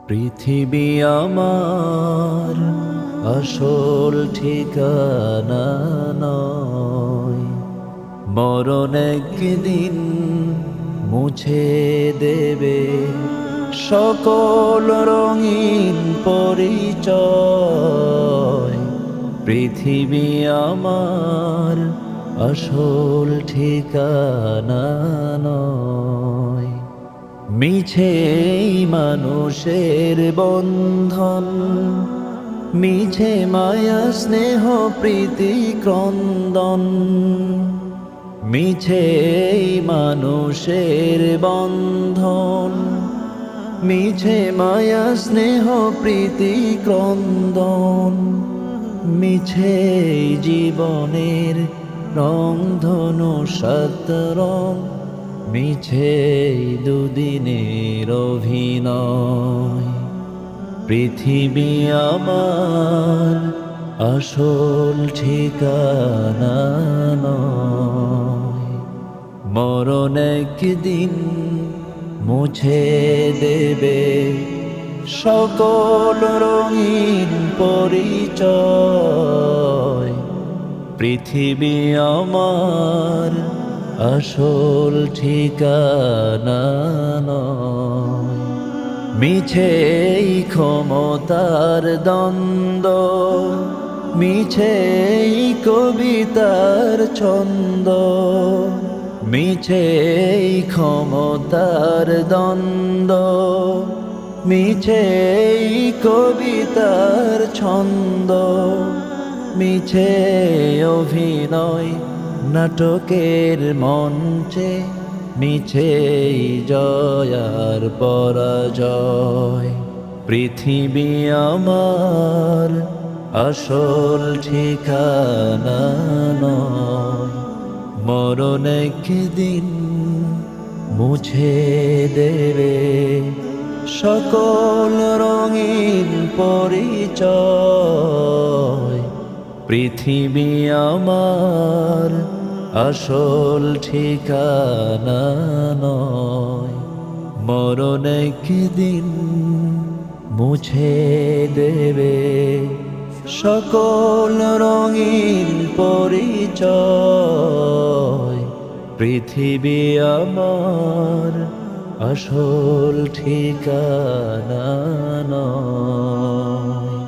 পৃথিবী আমার আসল ঠিকানা নয়, মরণ একদিন মুছে দেবে সকল রঙিন পরিচয়। পৃথিবী আমার আসল ঠিকানা নয়। মিছে মানুষের বন্ধন, মিছে মায়া স্নেহ প্রীতি ক্রন্দন। মিছে মানুষের বন্ধন, মিছে মায়া স্নেহ প্রীতি ক্রন্দন। মিছে জীবনের রংধনু সাত রং, মিছে দুদিনের অভিনয়। পৃথিবী আমার আসল ঠিকানা নয়, মরণ একদিন মুছে দেবে সকল রঙিন পরিচয়। পৃথিবী আমার আসল ঠিকানা নয়। মিছে ক্ষমতার দ্বন্দ্ব, মিছে কবিতার ছন্দ। মিছে ক্ষমতার দ্বন্দ্ব, মিছে কবিতার ছন্দ। মিছে অভিনয় নাটকের মঞ্চে, মিছে জয়ার পরাজয়। পৃথিবী আমার আসল ঠিকানা নয়, মরণ একদিন মুছে দেবে সকল রঙিন পরিচয়। পৃথিবী আমার আসল ঠিকানা নয়, মরণ একদিন মুছে দেবে সকল রঙিন পরিচয়। পৃথিবী আমার আসল ঠিকানা নয়।